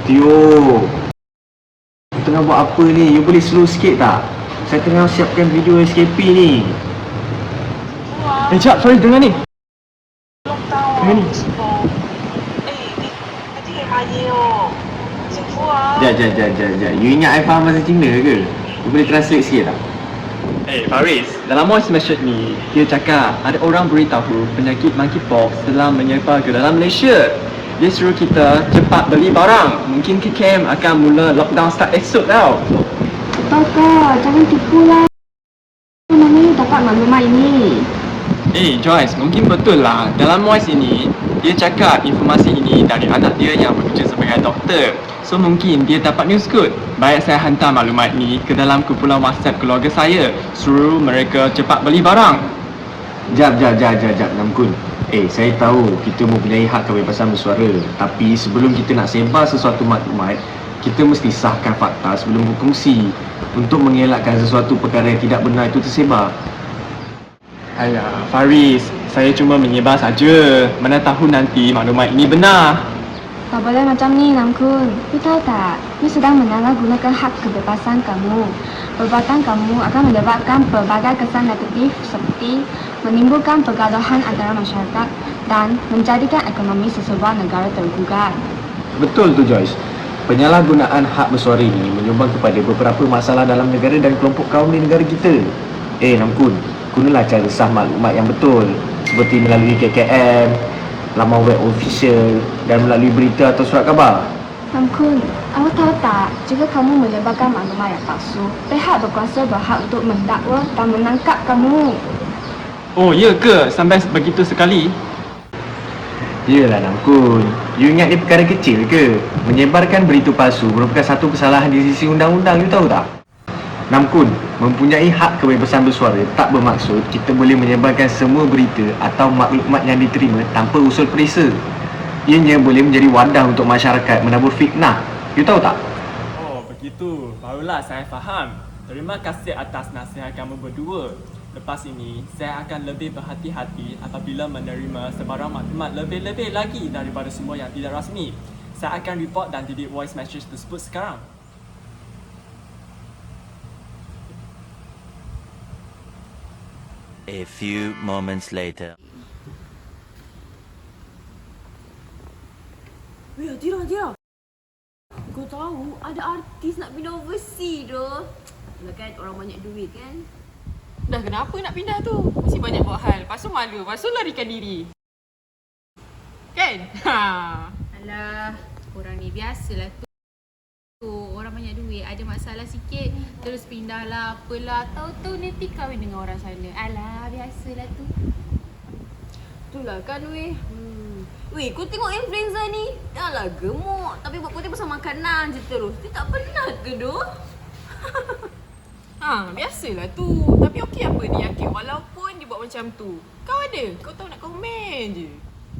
Tio, you tengah buat apa ni? You boleh slow sikit tak? Saya tengah siapkan video SKP ni. Jap, sorry, dengar ni. Dengar ni. Jap. You ingat I faham bahasa Cina ke? You boleh translate sikit tak? Faris, dalam voice message ni, dia cakap ada orang beritahu penyakit monkeypox telah menyebar ke dalam Malaysia. Dia suruh kita cepat beli barang. Mungkin KKM akan mula lockdown start esok tau. Betul ke? Jangan tipu lah. Mana you dapat maklumat ini? Joyce, mungkin betul lah. Dalam voice ini, dia cakap informasi ini dari anak dia yang bekerja sebagai doktor. So mungkin dia dapat news good. Baik saya hantar maklumat ni ke dalam kumpulan WhatsApp keluarga saya. Suruh mereka cepat beli barang. Jap, Namkun. Saya tahu kita mempunyai hak kebebasan bersuara. Tapi sebelum kita nak sebar sesuatu maklumat, kita mesti sahkan fakta sebelum berkongsi untuk mengelakkan sesuatu perkara yang tidak benar itu tersebar. Alah, Faris, saya cuma menyebar saja. Mana tahu nanti maklumat ini benar. Tak boleh macam ni, Namkun. You tahu tak? You sedang menyalahgunakan hak kebebasan kamu. Perbuatan kamu akan menyebabkan pelbagai kesan negatif seperti menimbulkan pergaduhan antara masyarakat dan menjadikan ekonomi sesebuah negara tergugat. Betul tu Joyce. Penyalahgunaan hak bersuara ini menyumbang kepada beberapa masalah dalam negara dan kelompok kaum di negara kita. Namkun, gunalah cara sah maklumat yang betul seperti melalui KKM, laman web official dan melalui berita atau surat khabar. Namkun, awak tahu tak, jika kamu menyebarkan maklumat yang palsu, pihak berkuasa berhak untuk mendakwa dan menangkap kamu. Oh, ya ke? Sampai begitu sekali? Yelah Namkun, you ingat dia perkara kecil ke? Menyebarkan berita palsu merupakan satu kesalahan di sisi undang-undang, you tahu tak? Namkun, mempunyai hak kebebasan bersuara tak bermaksud kita boleh menyebarkan semua berita atau maklumat yang diterima tanpa usul periksa. Ianya boleh menjadi wadah untuk masyarakat menabur fitnah. You tahu tak? Oh, begitu. Barulah saya faham. Terima kasih atas nasihat kamu berdua. Lepas ini, saya akan lebih berhati-hati apabila menerima sebarang maklumat lebih-lebih lagi daripada semua yang tidak rasmi. Saya akan report dan delete voice message tersebut sekarang. A few moments later. Weh, Atira. Kau tahu ada artis nak pindah overseas tu. Yalah kan, orang banyak duit kan. Dah kenapa nak pindah tu? Mesti banyak buat hal. Lepas tu malu. Lepas tu larikan diri. Kan? Alah, korang ni biasalah tu. Orang banyak duit, ada masalah sikit, terus pindah lah, apalah. Tahu-tahu nanti kahwin dengan orang sana. Alah, biasalah tu. Itulah kan weh. Weh, kau tengok influencer ni. Dah lah gemuk, tapi buat konten pasal makanan je terus. Dia tak penat ke doh? Biasalah tu. Tapi okey apa dia yakin walaupun dia buat macam tu. Kau ada? Kau tahu nak komen je.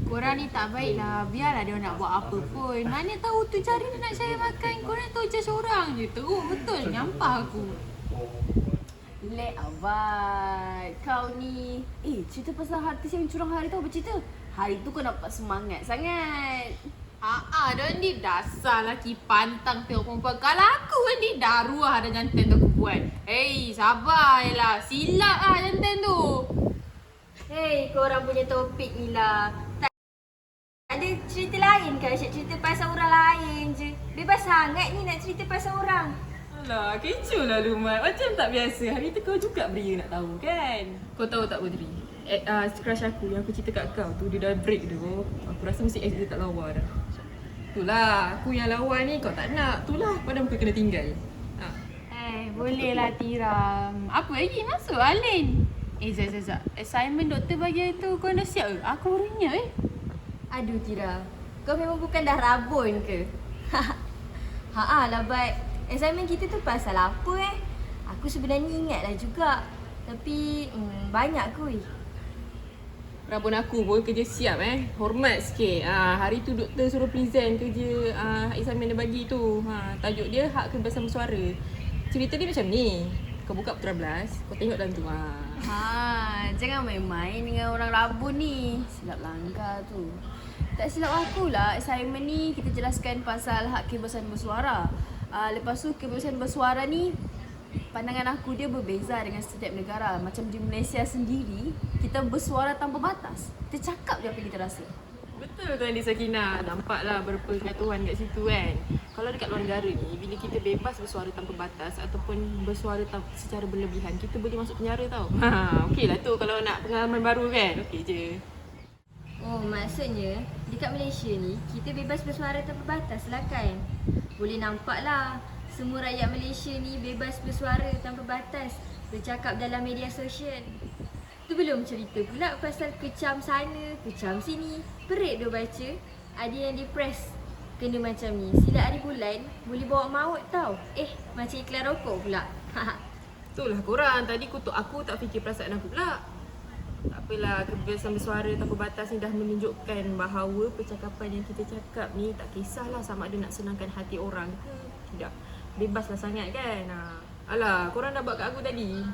Korang ni tak baik lah. Biarlah dia nak buat apa pun. Mana tahu tu cari dia nak saya makan. Korang tahu je seorang je. Teruk betul. Nyampah aku. Lek abad. Kau ni. Cerita pasal artis yang curang hari tu apa cerita? Hari tu kau dapat semangat sangat. Dondi dasar lelaki pantang tengok perempuan. Kalau aku Dondi daruah ada jantan tu aku buat. Sabar je lah. Silap lah jantan tu. Korang punya topik ni lah. Tak ada cerita lain ke? Asyik cerita pasal orang lain je. Bebas sangat ni nak cerita pasal orang. Alah, kecoh lah Lumat. Macam tak biasa. Hari tu kau juga beria nak tahu kan? Kau tahu tak Putri? Crush aku yang aku cerita kat kau tu, dia dah break tu. Aku rasa mesti ex dia tak lawa dah. Itulah, aku yang lawa ni kau tak nak. Itulah, pada muka kena tinggal. Boleh lah Tira. Apa lagi? Masuk Alin. Zat. Assignment doktor bagi hari tu kau dah siap ke? Aku barunya Aduh Tira. Kau memang bukan dah rabun ke? Lah baik. Assignment kita tu pasal apa Aku sebenarnya ingat lah juga. Tapi banyak kot. Rabun aku pun kerja siap Hormat sikit. Hari tu doktor suruh present kerja assignment dia bagi tu. Tajuk dia hak kebebasan bersuara. Cerita dia macam ni. Kau buka putera 11, kau tengok dalam tu. Jangan main-main dengan orang rabun ni. Silap langgar tu. Tak silap aku lah, assignment ni kita jelaskan pasal hak kebebasan bersuara. Lepas tu kebebasan bersuara ni, pandangan aku dia berbeza dengan setiap negara. Macam di Malaysia sendiri, kita bersuara tanpa batas. Kita cakap je apa kita rasa. Betul Tuan Di Sakina, nampaklah berpersatuan kat situ kan. Kalau dekat luar negara ni, bila kita bebas bersuara tanpa batas ataupun bersuara secara berlebihan, kita boleh masuk penjara tau. Okey lah tu kalau nak pengalaman baru kan, okey je. Oh, maksudnya dekat Malaysia ni kita bebas bersuara tanpa batas lah kan? Boleh nampak lah, semua rakyat Malaysia ni bebas bersuara tanpa batas, bercakap dalam media sosial. Tu belum cerita pula pasal kecam sana, kecam sini. Perik dia baca, ada yang depres kena macam ni. Silat hari bulan boleh bawa maut tau. Macam iklan rokok pula. Itulah korang, tadi kutuk aku tak fikir perasaan aku pula. Tak apalah, kebebasan bersuara tanpa batas ni dah menunjukkan bahawa percakapan yang kita cakap ni tak kisahlah sama ada nak senangkan hati orang ke tidak. Bebaslah sangat kan. Alah, korang dah buat kat aku tadi.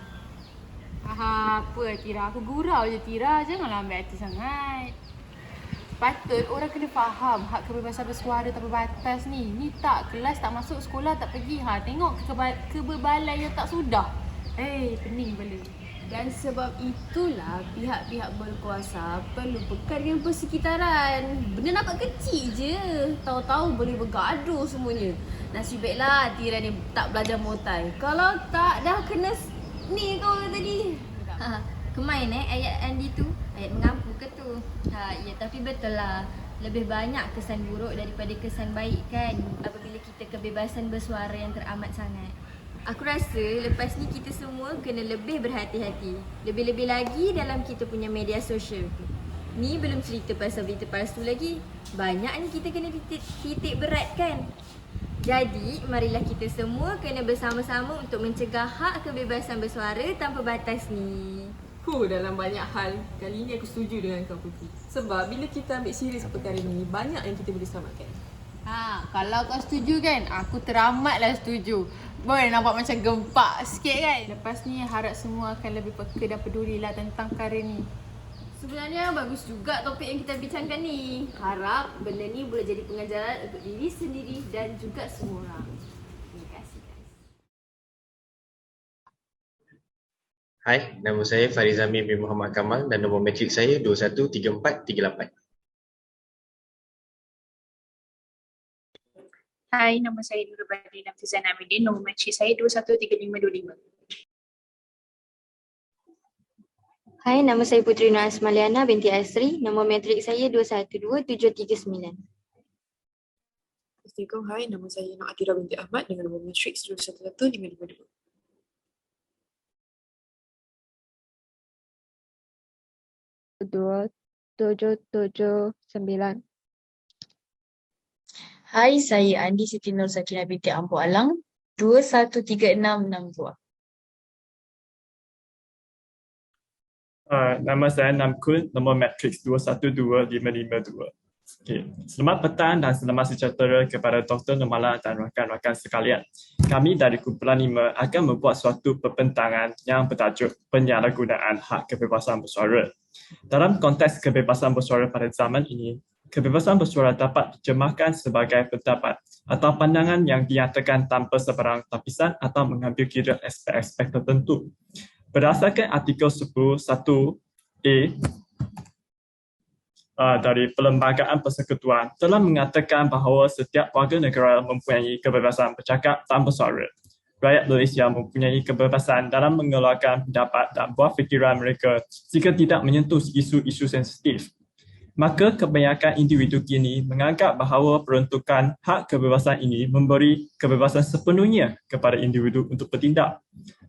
Apa Tira, aku gurau je Tira, janganlah ambil hati sangat. Patut orang kena faham hak kebebasan bersuara tanpa batas ni. Ni tak kelas, tak masuk sekolah, tak pergi. Tengok kebebalan yang tak sudah. Pening bala. Dan sebab itulah pihak-pihak berkuasa perlu peka dengan persekitaran. Benda nampak kecil je, tahu-tahu boleh bergaduh semuanya. Nasib baiklah Tira ni tak belajar Muay. Kalau tak dah kena ni kau tadi. Kemain ayat Andi tu, ayat mengampu ke tu? Ya, tapi betul lah. Lebih banyak kesan buruk daripada kesan baik kan apabila kita kebebasan bersuara yang teramat sangat. Aku rasa lepas ni kita semua kena lebih berhati-hati. Lebih-lebih lagi dalam kita punya media sosial tu. Ni belum cerita pasal berita palsu lagi. Banyak ni kita kena titik berat kan. Jadi, marilah kita semua kena bersama-sama untuk mencegah hak kebebasan bersuara tanpa batas ni. Dalam banyak hal, kali ni aku setuju dengan kau Putri. Sebab bila kita ambil serius perkara ni, banyak yang kita boleh selamatkan. Kalau kau setuju kan, aku teramatlah setuju. Boleh nampak macam gempak sikit kan. Lepas ni harap semua akan lebih peka dan pedulilah tentang perkara ni. Sebenarnya bagus juga topik yang kita bincangkan ni. Harap benda ni boleh jadi pengajaran untuk diri sendiri dan juga semua orang. Terima kasih guys. Hai, nama saya Farizami bin Muhammad Kamal dan nombor matrik saya 213438. Hai, nama saya Nurul Badri Nafizan Amidin, nombor matrik saya 213525. Hai, nama saya Putri Nur Asmaliana binti Asri. Nombor matrik saya 212739. Assalamualaikum. Hai, nama saya Nur Atira binti Ahmad dengan nombor matrik 211552. Hai, saya Andi Siti Nur Sakinah binti Ampu Alang, 213662. Nama saya Namkun, nombor matriks 212552. Okay. Selamat petang dan selamat sejahtera kepada Dr. Nurmala dan rakan-rakan sekalian. Kami dari Kumpulan 5 akan membuat suatu perbentangan yang bertajuk penyalahgunaan hak kebebasan bersuara. Dalam konteks kebebasan bersuara pada zaman ini, kebebasan bersuara dapat diterjemahkan sebagai pendapat atau pandangan yang dinyatakan tanpa sebarang tapisan atau mengambil kira aspek-aspek tertentu. Berdasarkan artikel 10(1)(a) dari Perlembagaan Persekutuan telah mengatakan bahawa setiap warga negara mempunyai kebebasan bercakap tanpa suara. Rakyat Malaysia mempunyai kebebasan dalam mengeluarkan pendapat dan buah fikiran mereka jika tidak menyentuh isu-isu sensitif. Maka kebanyakan individu kini menganggap bahawa peruntukan hak kebebasan ini memberi kebebasan sepenuhnya kepada individu untuk bertindak.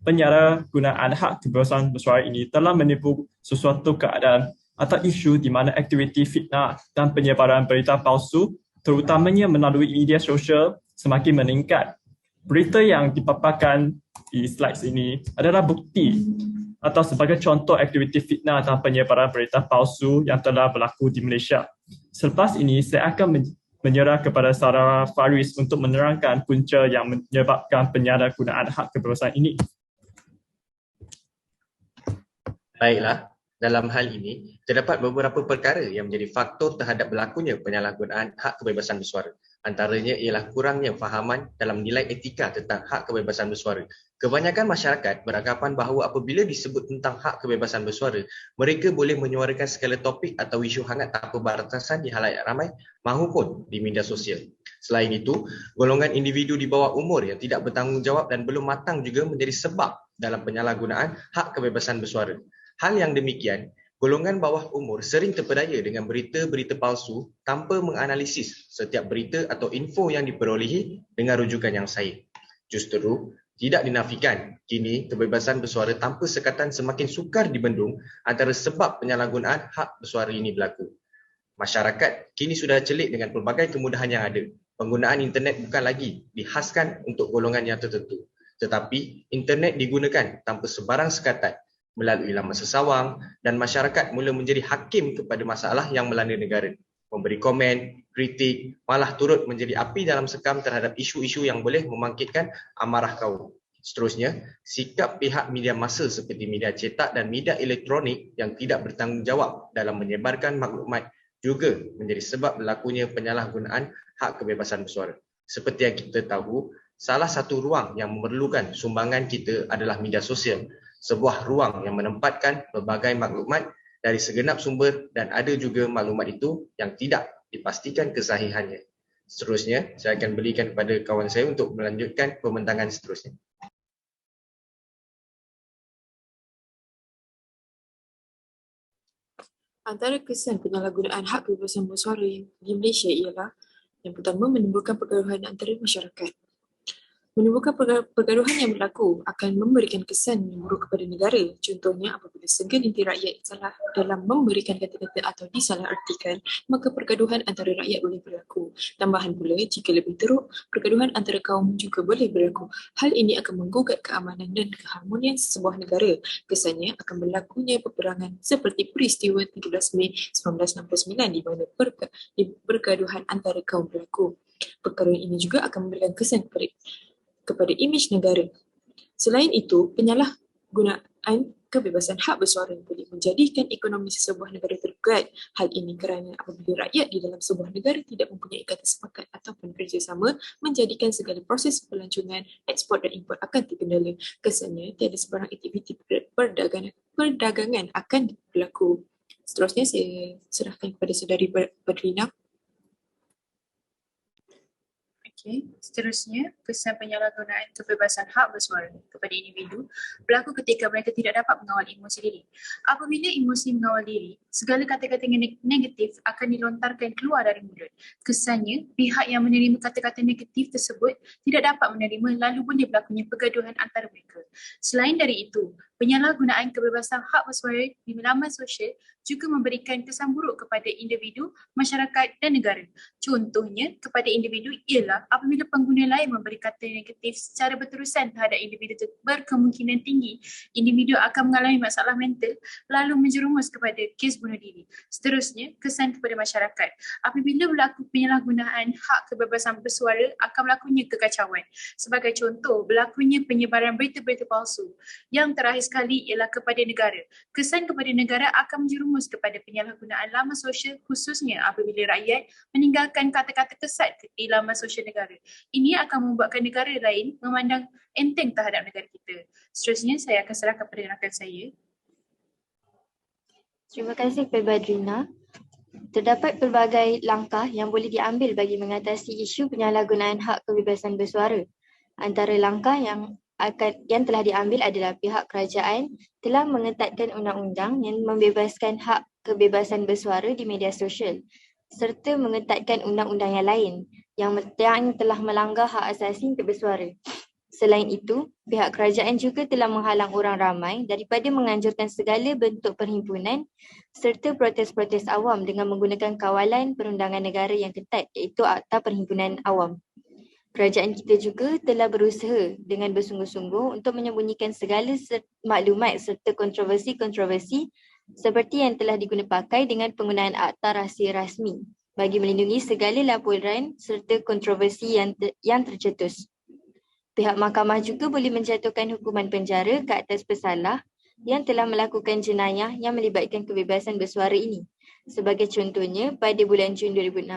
Penyalahgunaan hak kebebasan bersuara ini telah menipu sesuatu keadaan atau isu di mana aktiviti fitnah dan penyebaran berita palsu, terutamanya melalui media sosial, semakin meningkat. Berita yang dipaparkan di slides ini adalah bukti atau sebagai contoh aktiviti fitnah dan penyebaran berita palsu yang telah berlaku di Malaysia. Selepas ini, saya akan menyerah kepada saudara Faris untuk menerangkan punca yang menyebabkan penyalahgunaan hak kebebasan ini. Baiklah, Dalam hal ini, terdapat beberapa perkara yang menjadi faktor terhadap berlakunya penyalahgunaan hak kebebasan bersuara. Antaranya ialah kurangnya fahaman dalam nilai etika tentang hak kebebasan bersuara. Kebanyakan masyarakat beranggapan bahawa apabila disebut tentang hak kebebasan bersuara, mereka boleh menyuarakan segala topik atau isu hangat tanpa batasan di halayak ramai mahupun di media sosial. Selain itu, golongan individu di bawah umur yang tidak bertanggungjawab dan belum matang juga menjadi sebab dalam penyalahgunaan hak kebebasan bersuara. Hal yang demikian, golongan bawah umur sering terpedaya dengan berita-berita palsu tanpa menganalisis setiap berita atau info yang diperolehi dengan rujukan yang sahih. Justru, tidak dinafikan, kini kebebasan bersuara tanpa sekatan semakin sukar dibendung antara sebab penyalahgunaan hak bersuara ini berlaku. Masyarakat kini sudah celik dengan pelbagai kemudahan yang ada. Penggunaan internet bukan lagi dihaskan untuk golongan yang tertentu, tetapi internet digunakan tanpa sebarang sekatan melalui laman sesawang dan masyarakat mula menjadi hakim kepada masalah yang melanda negara, memberi komen, kritik, malah turut menjadi api dalam sekam terhadap isu-isu yang boleh membangkitkan amarah kaum. Seterusnya, sikap pihak media massa seperti media cetak dan media elektronik yang tidak bertanggungjawab dalam menyebarkan maklumat juga menjadi sebab berlakunya penyalahgunaan hak kebebasan bersuara. Seperti yang kita tahu, salah satu ruang yang memerlukan sumbangan kita adalah media sosial, sebuah ruang yang menempatkan pelbagai maklumat dari segenap sumber dan ada juga maklumat itu yang tidak dipastikan kesahihannya. Seterusnya, saya akan berikan kepada kawan saya untuk melanjutkan pembentangan seterusnya. Antara kesan penyalahgunaan hak kebebasan bersuara di Malaysia ialah yang pertama, menimbulkan pergaduhan antara masyarakat. Menimbulkan pergaduhan yang berlaku akan memberikan kesan yang buruk kepada negara. Contohnya, apabila segelintir rakyat salah dalam memberikan kata-kata atau disalahartikan, maka pergaduhan antara rakyat boleh berlaku. Tambahan pula, jika lebih teruk, pergaduhan antara kaum juga boleh berlaku. Hal ini akan menggugat keamanan dan keharmonian sebuah negara. Kesannya akan berlakunya peperangan seperti peristiwa 13 Mei 1969 di mana pergaduhan antara kaum berlaku. Perkara ini juga akan memberikan kesan kepada imej negara. Selain itu, penyalahgunaan kebebasan hak bersuara boleh menjadikan ekonomi sesebuah negara tergugat. Hal ini kerana apabila rakyat di dalam sebuah negara tidak mempunyai kata sepakat ataupun kerjasama, menjadikan segala proses pelancongan, ekspor dan import akan terkendala. Kesannya, tiada sebarang aktiviti perdagangan akan berlaku. Seterusnya, saya serahkan kepada saudari Badrina. Seterusnya, kesan penyalahgunaan kebebasan hak bersuara kepada individu berlaku ketika mereka tidak dapat mengawal emosi diri. Apabila emosi mengawal diri, segala kata-kata negatif akan dilontarkan keluar dari mulut. Kesannya, pihak yang menerima kata-kata negatif tersebut tidak dapat menerima lalu boleh berlakunya pergaduhan antara mereka. Selain dari itu, penyalahgunaan kebebasan hak bersuara di laman sosial juga memberikan kesan buruk kepada individu, masyarakat dan negara. Contohnya, kepada individu ialah apabila pengguna lain memberi kata negatif secara berterusan terhadap individu berkemungkinan tinggi, individu akan mengalami masalah mental lalu menjerumus kepada kes bunuh diri. Seterusnya, kesan kepada masyarakat. Apabila berlaku penyalahgunaan hak kebebasan bersuara, akan berlakunya kekacauan. Sebagai contoh, berlakunya penyebaran berita-berita palsu. Yang terakhir sekali ialah kepada negara. Kesan kepada negara akan menjerumus kepada penyalahgunaan laman sosial khususnya apabila rakyat meninggalkan kata-kata kesat di laman sosial negara. Ini akan membuatkan negara lain memandang enteng terhadap negara kita. Seterusnya, saya akan serahkan kepada rakan saya. Terima kasih kepada Badrina. Terdapat pelbagai langkah yang boleh diambil bagi mengatasi isu penyalahgunaan hak kebebasan bersuara. Antara langkah yang telah diambil adalah pihak kerajaan telah mengetatkan undang-undang yang membebaskan hak kebebasan bersuara di media sosial serta mengetatkan undang-undang yang lain yang telah melanggar hak asasi untuk bersuara. Selain itu, pihak kerajaan juga telah menghalang orang ramai daripada menganjurkan segala bentuk perhimpunan serta protes-protes awam dengan menggunakan kawalan perundangan negara yang ketat iaitu Akta Perhimpunan Awam. Kerajaan kita juga telah berusaha dengan bersungguh-sungguh untuk menyembunyikan segala maklumat serta kontroversi-kontroversi seperti yang telah diguna pakai dengan penggunaan Akta Rahsia Rasmi bagi melindungi segala laporan serta kontroversi yang tercetus. Pihak mahkamah juga boleh menjatuhkan hukuman penjara ke atas pesalah yang telah melakukan jenayah yang melibatkan kebebasan bersuara ini. Sebagai contohnya, pada bulan Jun 2016,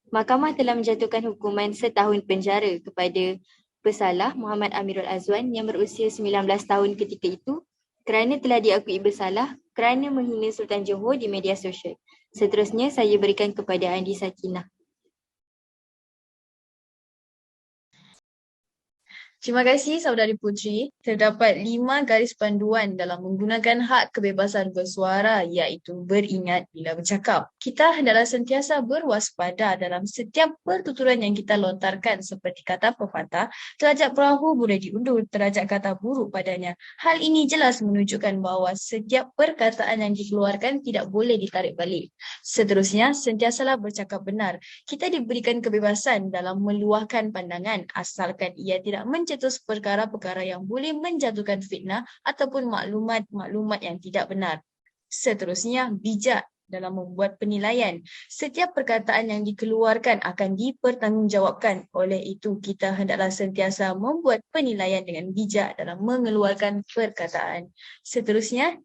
Mahkamah telah menjatuhkan hukuman 1 tahun penjara kepada pesalah Muhammad Amirul Azwan yang berusia 19 tahun ketika itu kerana telah diakui bersalah kerana menghina Sultan Johor di media sosial. Seterusnya, saya berikan kepada Andi Sakinah. Terima kasih Saudari Putri. Terdapat 5 garis panduan dalam menggunakan hak kebebasan bersuara iaitu beringat bila bercakap. Kita hendaklah sentiasa berwaspada dalam setiap pertuturan yang kita lontarkan seperti kata pepatah, terajak perahu boleh diundur, terajak kata buruk padanya. Hal ini jelas menunjukkan bahawa setiap perkataan yang dikeluarkan tidak boleh ditarik balik. Seterusnya, sentiasalah bercakap benar. Kita diberikan kebebasan dalam meluahkan pandangan asalkan ia tidak mencetus perkara-perkara yang boleh menjatuhkan fitnah ataupun maklumat-maklumat yang tidak benar. Seterusnya, bijak dalam membuat penilaian. Setiap perkataan yang dikeluarkan akan dipertanggungjawabkan. Oleh itu, kita hendaklah sentiasa membuat penilaian dengan bijak dalam mengeluarkan perkataan. Seterusnya,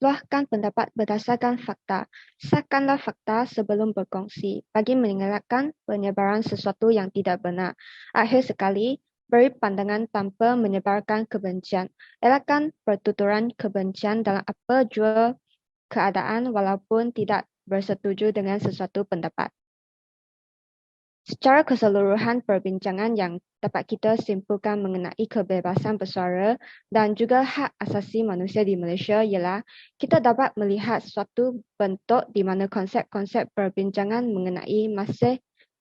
luahkan pendapat berdasarkan fakta. Sahkanlah fakta sebelum berkongsi bagi mengelakkan penyebaran sesuatu yang tidak benar. Akhir sekali, beri pandangan tanpa menyebarkan kebencian. Elakkan pertuturan kebencian dalam apa jua keadaan walaupun tidak bersetuju dengan sesuatu pendapat. Secara keseluruhan, perbincangan yang dapat kita simpulkan mengenai kebebasan bersuara dan juga hak asasi manusia di Malaysia ialah kita dapat melihat suatu bentuk di mana konsep-konsep perbincangan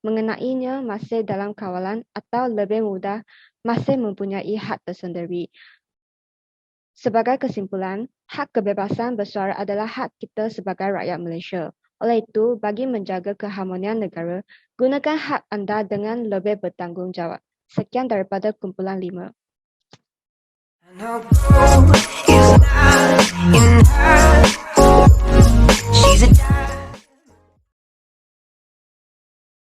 mengenainya masih dalam kawalan atau lebih mudah masih mempunyai hak tersendiri. Sebagai kesimpulan, hak kebebasan bersuara adalah hak kita sebagai rakyat Malaysia. Oleh itu, bagi menjaga keharmonian negara, gunakan hak anda dengan lebih bertanggungjawab. Sekian daripada kumpulan 5.